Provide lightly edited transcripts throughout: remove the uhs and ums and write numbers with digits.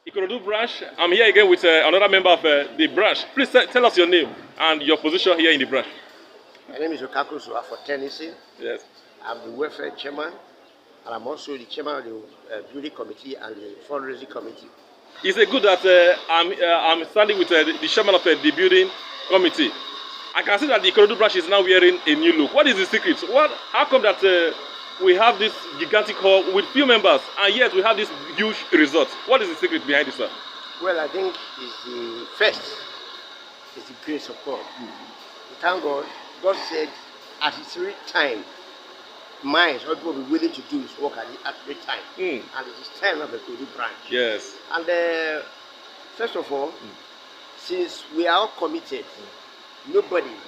Ikorodu branch. I'm here again with another member of the branch. Please tell us your name and your position here in the branch. My name is Ikorodu for Tennessee. Yes. I'm the welfare chairman, and I'm also the chairman of the building committee and the fundraising committee. Is it good that I'm standing with the chairman of the building committee? I can see that the Ikorodu branch is now wearing a new look. What is the secret? How come that we have this gigantic hall with few members and yet we have this huge result? What is the secret behind this, sir? Well, I think it's the first is the grace of God. We thank God. God said, at His right time, minds, all people will be willing to do His work at the right time. And it is time of the Ikorodu branch. Yes. And first of all, since we are all committed, no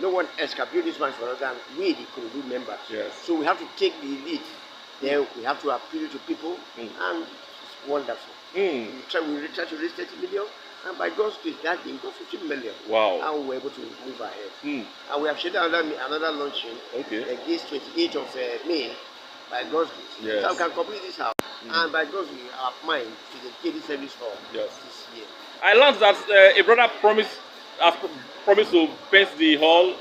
one else can build this branch for us than we, the Ikorodu members. Yes. So we have to take the lead. Then we have to appeal to people, and it's wonderful. We try to raise 30 million, and by God's grace, that day we got 15 million. Wow. And we were able to move ahead. And we have scheduled another launching against 28th of May, by God's grace. Yes. So we can complete this house, and by God's grace, our mind to the daily service hall this year. I learned that a brother promised to paint the hall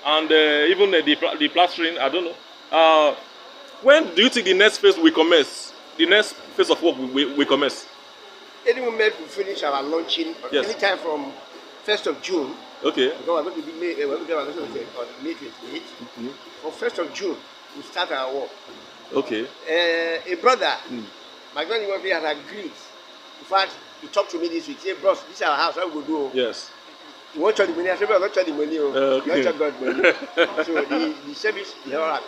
and even the plastering. I don't know. When do you think the next phase will commence? The next phase of work will commence? Any moment we finish our launching, anytime from 1st of June. Okay. Because we're going to be May 28th. From 1st of June, we start our work. Okay. A brother, my grandmother has agreed. In fact, he talked to me this week. He said, "Bros, this is our house. What we go do?" Yes. You want to charge the money? I said, "Well, not charge the money. You want to charge God money." So the service, the whole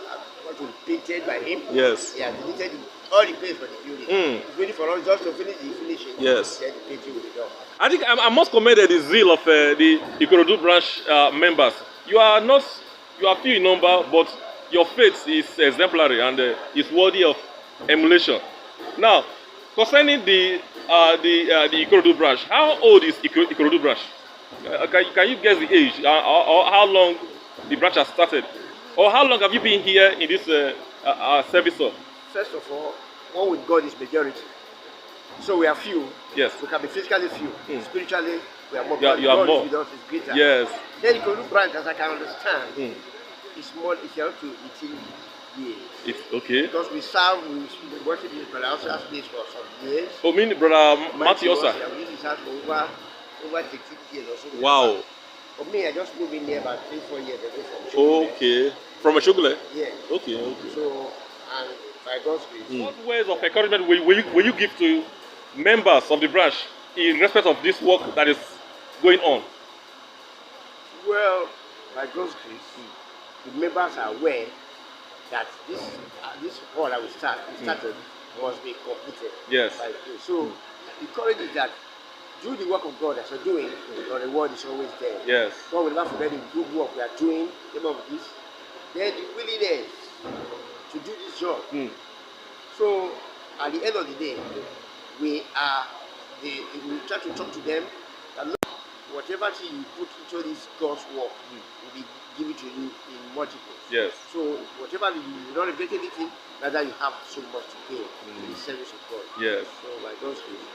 what was painted by him. Yes. He has deleted all the place for the building. It's ready for us just to finish the finishing. Yes. Then the painting will be done. I think I must commend the zeal of the Ikorodu branch members. You are few in number, but your faith is exemplary and is worthy of emulation. Now, concerning the Ikorodu branch, how old is Ikorodu branch? Can you guess the age or how long the branch has started? Or how long have you been here in this service hall? First of all, one with God is majority. So we are few. Yes. We can be physically few. Spiritually, we are more. You are more. With us is greater. Yes. Then the Ikorodu branch, as I can understand, it's more. It's up to 18 years. It's okay. Because we worship in the also place for some years. Oh, mean brother Matthew also. We have used his house for over 13 years or so. Wow. For me, I just moved in here about 3-4 years ago from Shogule. Okay. From a Shogule? Yeah. Okay. So, and by God's grace. What words of encouragement will you give to members of the branch in respect of this work that is going on? Well, by God's grace, the members are aware that this hall that we started must be completed. Yes. By grace. So, the courage is that do the work of God as we're doing, your reward is always there. Yes. God will never forget the good work we are doing, of this. Then the willingness to do this job. So at the end of the day, we try to talk to them that look, whatever thing you put into this God's work will be given to you in multiples. Yes. So whatever you don't regret anything, rather you have so much to give in the service of God. Yes. So by God's grace.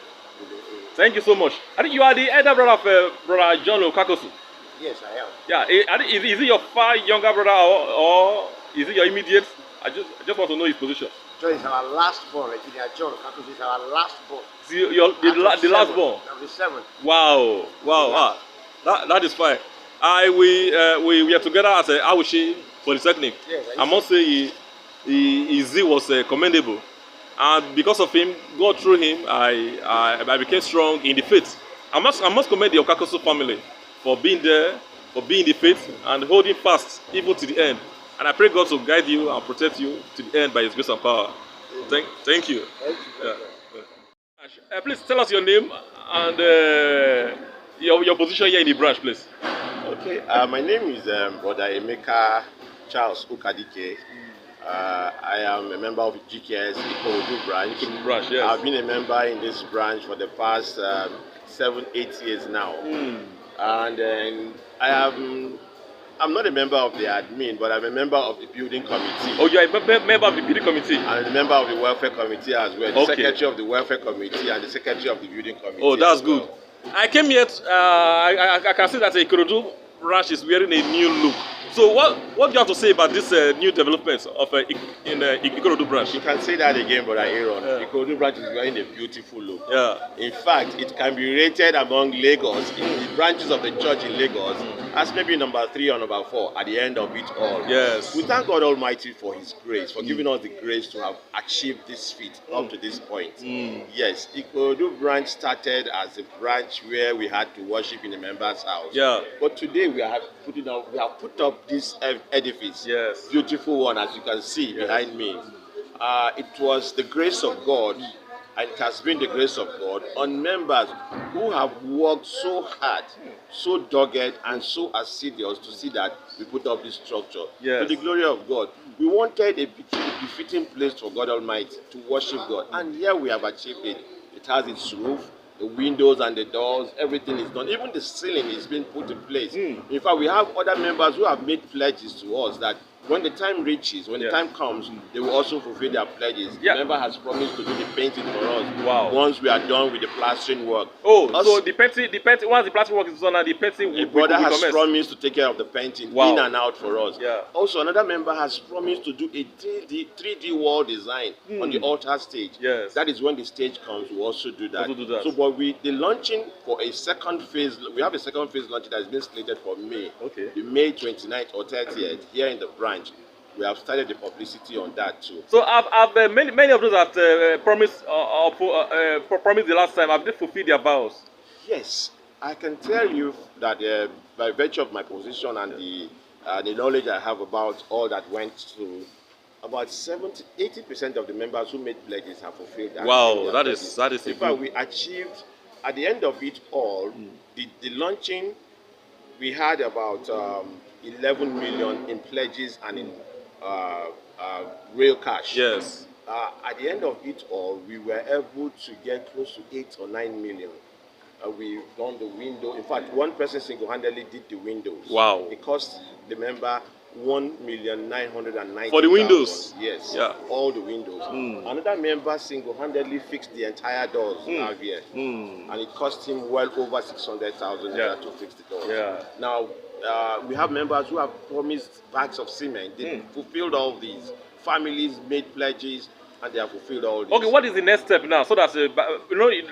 Thank you so much. I think you are the elder brother of brother John Okakosu. Yes, I am. Yeah, is he your far younger brother or is he your immediate? I just want to know his position. John is our last born. John Okakosu is our last born. The last born. Of the 7th. Wow. That is fine. We are together as a Awushi Polytechnic. Yes, I must say his zeal was commendable. And because of him, God through him, I became strong in the faith. I must commend the Okakosu family for being there, for being in the faith, and holding fast even to the end. And I pray God to guide you and protect you to the end by His grace and power. Thank you. Thank you. Please tell us your name and your position here in the branch, please. Okay, my name is Brother Emeka Charles Ukadike. I am a member of GKS Ikorodu branch. Yes. I've been a member in this branch for the past 7-8 years now. And I am I'm not a member of the admin, but I'm a member of the building committee. Oh, you are a member of the building committee. I'm a member of the welfare committee as well. The Okay. secretary of the welfare committee and the secretary of the building committee. Oh, that's as well. good. I came here. I can see that Ikorodu branch is wearing a new look. So what do you have to say about this new developments of in Ikorodu branch? You can say that again, Brother Aaron. Yeah. Ikorodu branch is wearing a beautiful look. Yeah. In fact, it can be rated among Lagos, in the branches of the church in Lagos, as maybe number 3 or number 4 at the end of it all. Yes. We thank God Almighty for His grace, for giving us the grace to have achieved this feat up to this point. Yes, Ikorodu branch started as a branch where we had to worship in a member's house. Yeah. But today we have put up this edifice. Yes. Beautiful one, as you can see behind me. It was the grace of God, and it has been the grace of God on members who have worked so hard, so dogged, and so assiduous to see that we put up this structure. Yes. To the glory of God. We wanted a befitting place for God Almighty to worship God, and here we have achieved it. It has its roof, the windows and the doors, everything is done. Even the ceiling is being put in place. In fact, we have other members who have made pledges to us that when the time reaches, when the time comes, they will also fulfill their pledges. Yeah. The member has promised to do the painting for us. Wow. Once we are done with the plastering work. Oh, so the painting, once the plastering work is done, and the painting The will brother has commence. promised to take care of the painting Wow. in and out for us. Yeah. Also, another member has promised to do a 3D wall design on the altar stage. Yes. That is when the stage comes, we also do that. Also do that. So, but the launching for a second phase, we have a second phase launching that has been slated for May. Okay. The May 29th or 30th here in the branch. We have started the publicity on that too. So many of those that promised promised the last time, have they fulfilled their vows? Yes, I can tell you that by virtue of my position and the knowledge I have about all that went through, about 80% of the members who made pledges have fulfilled that. Wow, that is In fact, we achieved at the end of it all, the launching. We had about 11 million in pledges and in real cash. Yes. At the end of it all, we were able to get close to 8 or 9 million. We've done the window. In fact, one person single-handedly did the windows. Wow. It cost the member 1,990,000. For the windows? Yes. Yeah. All the windows. Another member single-handedly fixed the entire doors now here. And it cost him well over 600,000 to fix the doors. Yeah. Now, we have members who have promised bags of cement. They fulfilled all these. Families made pledges, and they have fulfilled all these. Okay, what is the next step now? So that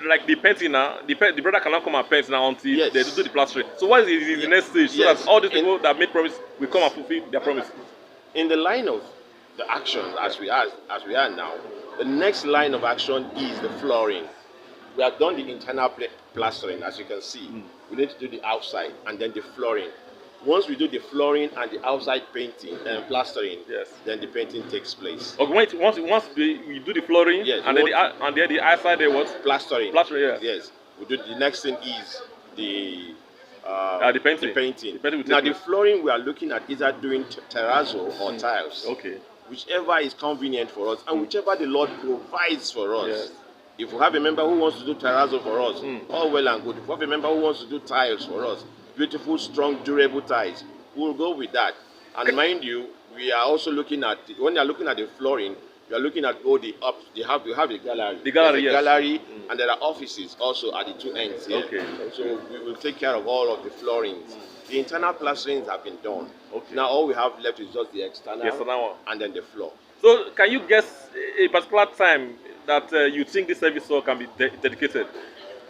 like the painting now, the brother cannot come and paint now until they do the plastering. So what is the next stage? So that all these people that made promise will come and fulfill their promise. In the line of the action as we are now, the next line of action is the flooring. We have done the internal plastering, as you can see. We need to do the outside and then the flooring. Once we do the flooring and the outside painting and plastering, then the painting takes place. Okay, once we do the flooring, and then the outside there what? Plastering. Plastering, yeah. Yes. We do the next thing is the painting. The painting. The painting Now the flooring we are looking at either doing terrazzo or tiles. Okay. Whichever is convenient for us and whichever the Lord provides for us. Yes. If we have a member who wants to do terrazzo for us, all well and good. If we have a member who wants to do tiles for us, beautiful, strong, durable tiles, we'll go with that. And mind you, we are also looking at, when you are looking at the flooring, you are looking at all the ups. You have a gallery. The gallery, yes. Gallery, and there are offices also at the two ends here. Okay. So we will take care of all of the floorings. The internal plasterings have been done. Okay. Now all we have left is just the external one. And then the floor. So can you guess a particular time that you think this service hall can be dedicated?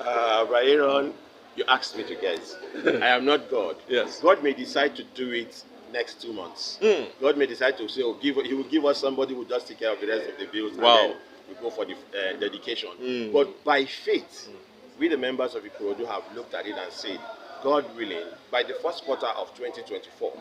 Aaron, you asked me to guess. I am not God. Yes. God may decide to do it next 2 months. God may decide to say, He will give us somebody who does take care of the rest of the bills. Wow. And then we go for the dedication. But by faith, we the members of Ikorodu have looked at it and said, God willing, by the first quarter of 2024,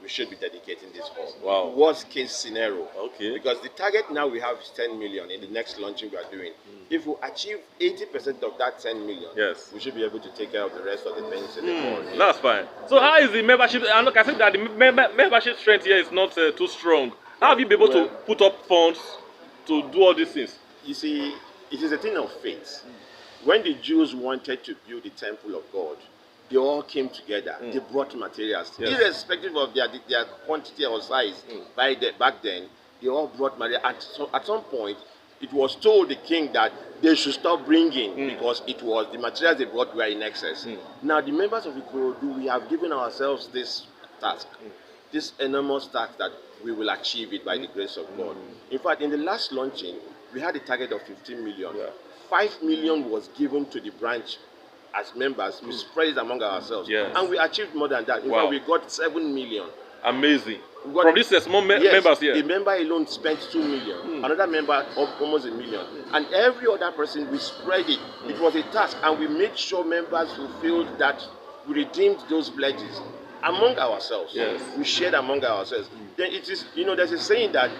we should be dedicating this hall. Wow. Worst case scenario. Okay. Because the target now we have is 10 million in the next launching we are doing. If we achieve 80% of that 10 million, we should be able to take care of the rest of the things in the hall. That's fine. So how is the membership? And look, I think that the membership strength here is not too strong. How have you been able to put up funds to do all these things? You see, it is a thing of faith. When the Jews wanted to build the temple of God, they all came together. They brought materials, irrespective of their quantity or size. Back then, they all brought material. At some point, it was told the king that they should stop bringing because the materials they brought were in excess. Now, the members of Ikorodu, we have given ourselves this task, this enormous task that we will achieve it by the grace of God. In fact, in the last launching, we had a target of 15 million. 5 million was given to the branch as members. We spread it among ourselves. And we achieved more than that. In fact, we got 7 million. Amazing. From these small members here. The member alone spent 2 million. Another member almost 1 million. And every other person, we spread it. It was a task, and we made sure members fulfilled that. We redeemed those pledges among ourselves. We shared among ourselves. Then it is, there's a saying that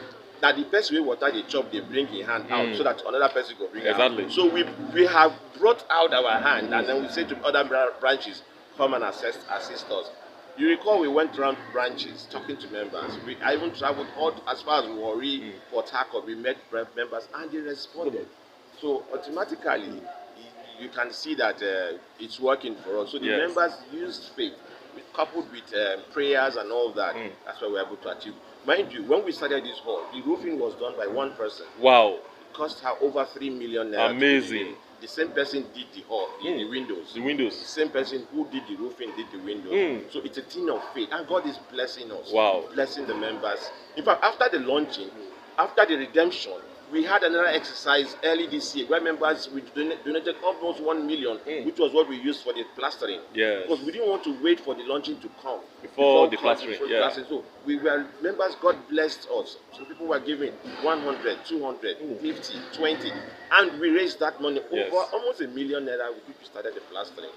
the best way water they chop, they bring in hand out so that another person will bring out. So we have brought out our hand, and then we say to other branches, come and assist us. You recall we went around branches talking to members. I even traveled as far as Warri, Port Harcourt. We met members and they responded. So automatically, you can see that it's working for us. So the members used faith, coupled with prayers and all that. That's what we're able to achieve. Mind you, when we started this hall, the roofing was done by one person. Wow. It cost her over 3 million naira. Amazing. The same person did the hall, the windows. The windows. The same person who did the roofing did the windows. So it's a thing of faith. And God is blessing us. Wow. Blessing the members. In fact, after the launching, after the redemption, we had another exercise early this year where members donated almost 1 million, which was what we used for the plastering. Because we didn't want to wait for the launching to come before the plastering. So members, God blessed us. So people were giving 100, 200, 50, 20, and we raised that money over almost 1 million naira. We started the plastering.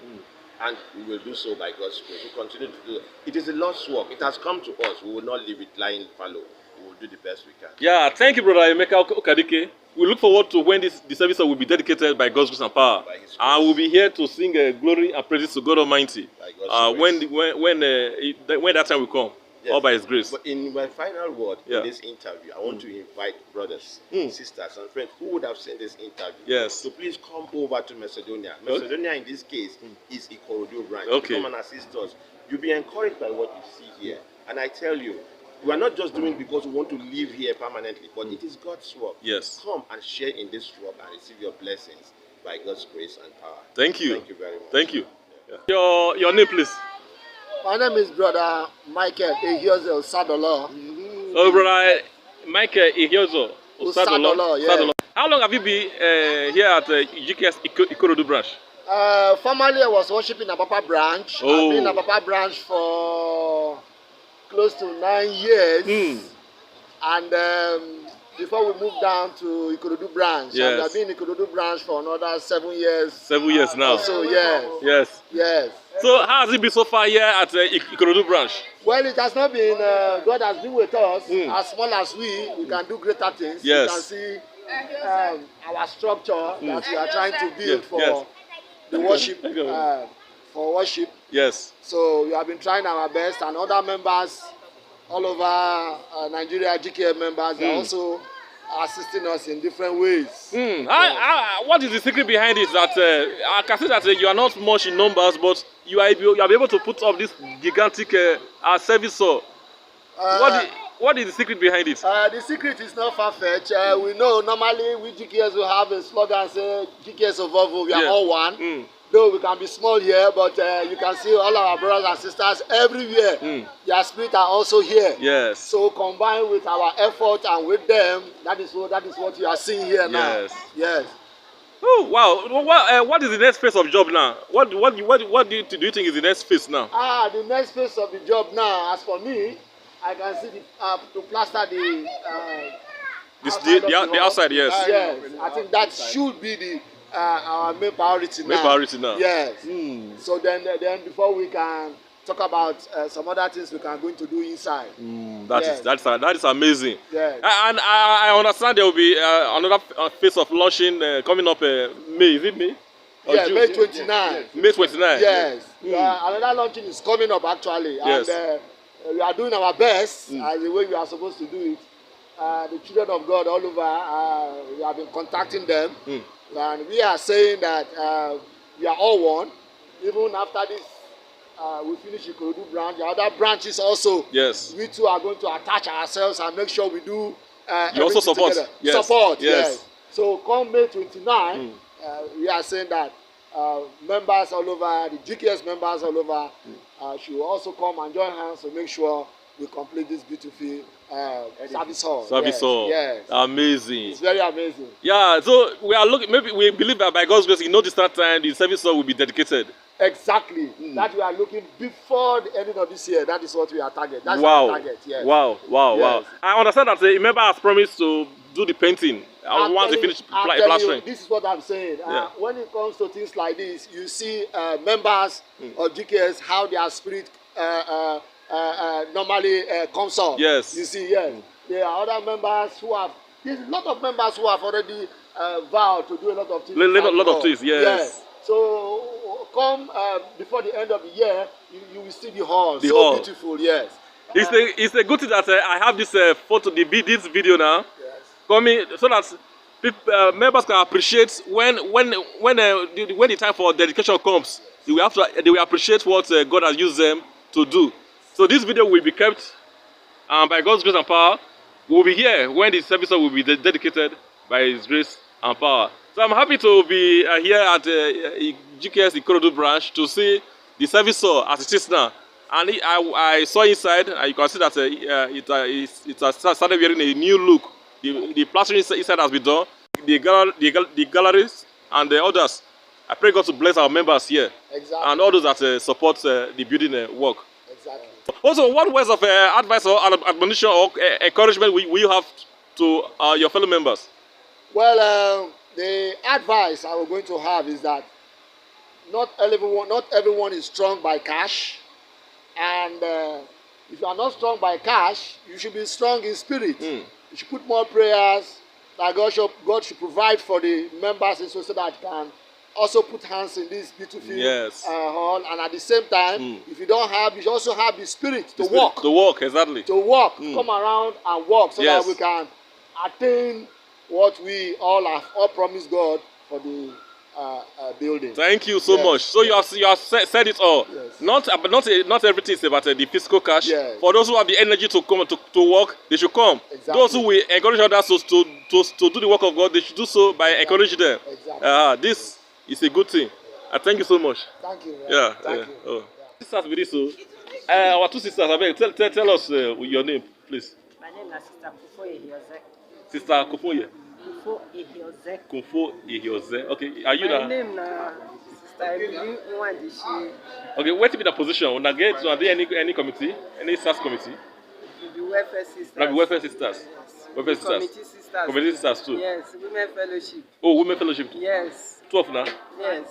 And we will do so by God's grace. We continue to do it. It is a Lord's work. It has come to us. We will not leave it lying fallow. We will do the best we can. Yeah, thank you, Brother Emeka Okadike. We look forward to when the service will be dedicated by God's grace and power. And we'll be here to sing glory and praises to God Almighty. When that time will come, all by His grace. But in my final word in this interview, I want to invite brothers, sisters, and friends who would have seen this interview. So please come over to Macedonia. Macedonia in this case is Ikorodu branch. Come and assist us. You'll be encouraged by what you see here. And I tell you, we are not just doing it because we want to live here permanently, but it is God's work. Come and share in this work and receive your blessings by God's grace and power. Thank you. Thank you very much. Thank you. Your name, please. My name is Brother Michael Ihiozo Usadolo. Oh, Brother Michael Ihiozo Usadolo. Yeah. How long have you been here at GKS Ikorodu branch? Formerly, I was worshiping Apapa branch. I've been in Apapa branch for close to 9 years. And before we moved down to Ikorodu branch, and I've been in Ikorodu branch for another 7 years. 7 years now. So yes. So how has it been so far here at Ikorodu branch? Well, it has not been. God has been with us. As small as we can do greater things. You can see our structure that we are trying to build for the worship. For worship. So we have been trying our best, and other members all over Nigeria, GKM members, are also assisting us in different ways. What is the secret behind it? That I can see that you are not much in numbers, but you are able to put up this gigantic service. So, what is the secret behind it? The secret is not far-fetched. We know normally we GKS will have a slogan say GKS of Volvo, we are all one. Though we can be small here, but you can see all our brothers and sisters everywhere. Their spirit are also here. So combined with our effort and with them, that is what you are seeing here now. Oh wow! What is the next phase of job now? What do you think is the next phase now? The next phase of the job now, as for me, I can see to plaster the outside. Yes, I think that should be our main priority now. Yes. So then before we can talk about some other things we can going to do inside. That is amazing. Yes. And I understand there will be another phase of launching coming up May. Is it May? Yeah, May 29. May 29. Yes. Another launching is coming up actually, and we are doing our best as the way we are supposed to do it. The children of God all over, we have been contacting them. And we are saying that we are all one. Even after this we finish Ikorodu branch, the other branches also. Yes. We too are going to attach ourselves and make sure we do. You also support. Together. Yes. Support. Yes. Yes. So come May 29, we are saying that members all over, the GKS members all over, should also come and join hands to make sure we complete this beautiful service hall. Service hall. Yes. Amazing. It's very amazing. Yeah, so we are looking, maybe we believe that by God's grace, in no distant time, the service hall will be dedicated. Exactly. That we are looking before the ending of this year. That is what we are targeting. That's Wow. our target. Yes. Wow. Yes. I understand that a member has promised to do the painting once they finish plastering. This is what I'm saying. Yeah. When it comes to things like this, you see members of GKS, how their spirit normally comes up. Yes. You see, yes. There are other members who have, there's a lot of members who have already vowed to do a lot of things. A lot of things, yes. So come before the end of the year, you will see the hall. Hall. Beautiful, yes. It's a good thing that I have this photo, this video now, coming so that people, members can appreciate when the time for dedication comes. They will appreciate what God has used them to do. So this video will be kept, and by God's grace and power, we'll be here when the service will be dedicated by His grace and power. So I'm happy to be here at GKS Ikorodu branch to see the service hall as it is now. And I saw inside, and you can see that it has started wearing a new look. The plastering inside has been done. The galleries and the others. I pray God to bless our members here. Exactly. And all those that support the building work. Exactly. Also, what words of advice or admonition or encouragement will you have to your fellow members? Well, the advice I was going to have is that not everyone is strong by cash, and if you are not strong by cash, you should be strong in spirit. You should put more prayers that God should provide for the members in so that can also put hands in this beautiful hall, and at the same time, if you don't have, you should also have the spirit to walk. To walk, exactly. To walk, come around and walk, so that we can attain what we all have promised God for the building. Thank you so much. So you have said it all. Yes. Not everything is about the physical cash. Yes. For those who have the energy to come to work, they should come. Exactly. Those who will encourage others to do the work of God, they should do so by encouraging them. Exactly. This is a good thing. Thank you so much. Thank you. Thank you. Oh. Sisters with this, so our two sisters, I beg, tell us your name, please. My name is Sister Kufo Ehioze. Sister Kofoye. Kufo Ehioze. Kufo Ehioze. Okay, are you My there? name is Sister Ebili Nwandishi. Okay, what be the position? When I get to any committee, any SAS committee? The welfare sisters. Like welfare sisters. Yes. Welfare sisters. Committee sisters. Committee sisters too. Yes, women fellowship. Oh, women fellowship too. Yes. 12 now. Yes.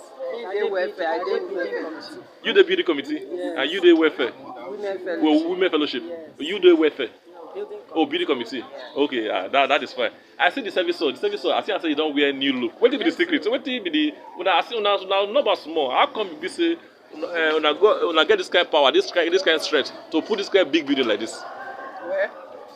I did welfare. I did women committee. You the beauty committee, Yes. and you the welfare. Women fellowship. Well, women fellowship. Yes. You the welfare. Building Oh, beauty committee. Okay, that is fine. I see the service hall. The service hall. I say you don't wear new look. What will be the secret? So what will be the? When I see now number small. How come you say when I get this kind of power, this kind of strength to put this kind of big building like this? Well,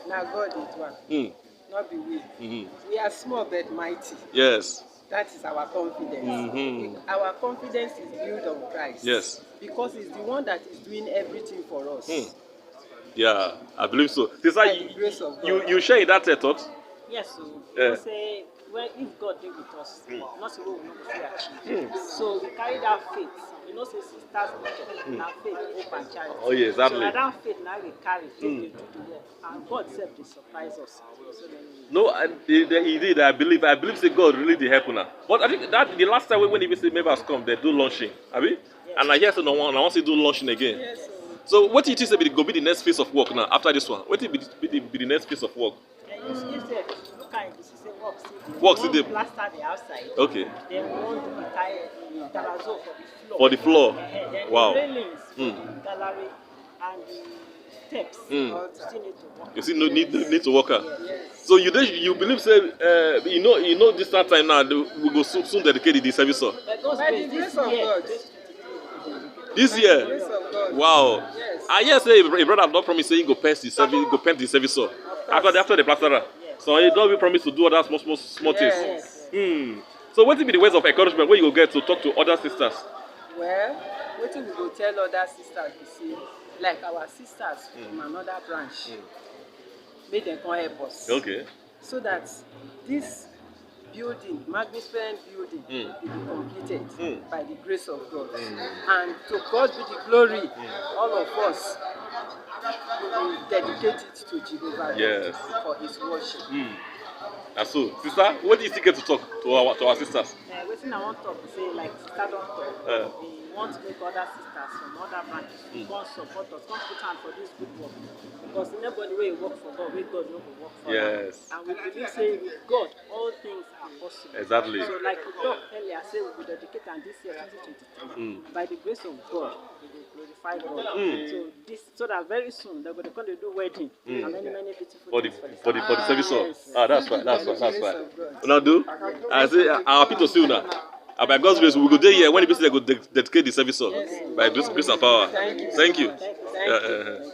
now God is one. Not be we. We are small but mighty. Yes. That is our confidence. Our confidence is built on Christ. Yes. Because He's the one that is doing everything for us. Yeah, I believe so. Sister, By the grace of God. you share in that thought? Yes, so Yeah. say well, if God did with us, not so we will not achieve. So we carry that faith. You know, say sisters nature, na faith, hope and charity. Oh yeah, exactly. So na that faith now we carry, faith dey do the work, and God self dey surprise us. So many ways. No, he did. I believe say God really did help now. But I think that the last time when even say members come, they do launching. Have you? Yes. And I hear say no one. I want to do launching again. Yes, so what do you think say go be the next phase of work now after this one? What will be the next phase of work? you say look at this, you say work still dey. Work still dey. Plaster the outside. Okay. Then we wan do the tile, terrazzo For for the floor. the floor. Then Wow. the railings for the gallery and the steps. Still need to work. You see, no need to work out. So you believe say you know this time now we go soon dedicate the service hall. By the grace of God. This year. Wow. Yes. I hear say a brother not promise say he go paint the service hall after the plasterer. So he don't even promise to do other small things. Yes. So what will be the ways of encouragement where you go get to talk to other sisters? Well, wetin we go tell other sisters be say, like our sisters from another branch, make dem come help us. Okay. So that this building, magnificent building, will be completed by the grace of God. And to God be the glory, all of us will dedicate it to Jehovah Yes. for his worship. And so, sister, what do you still get to talk to our sisters? Wetin I wan talk be say, like sister don talk, we want to make other sisters from other branches come support us, come put hand for this good work. Because nobody wey work for God, wey God no go work for am. Yes. And we believe say with God, all things are possible. Exactly. So like we talked earlier, say we will dedicate am this year 2023. By the grace of God, we will glorify God. So that very soon they go to come to do wedding and many beautiful things For the service hall. Yes. Ah, that's fine. Una do? I say our people see una. And by God's grace, we will go there here when the people go dedicate the service hall. By grace and power. Thank you. Thank you. Thank you.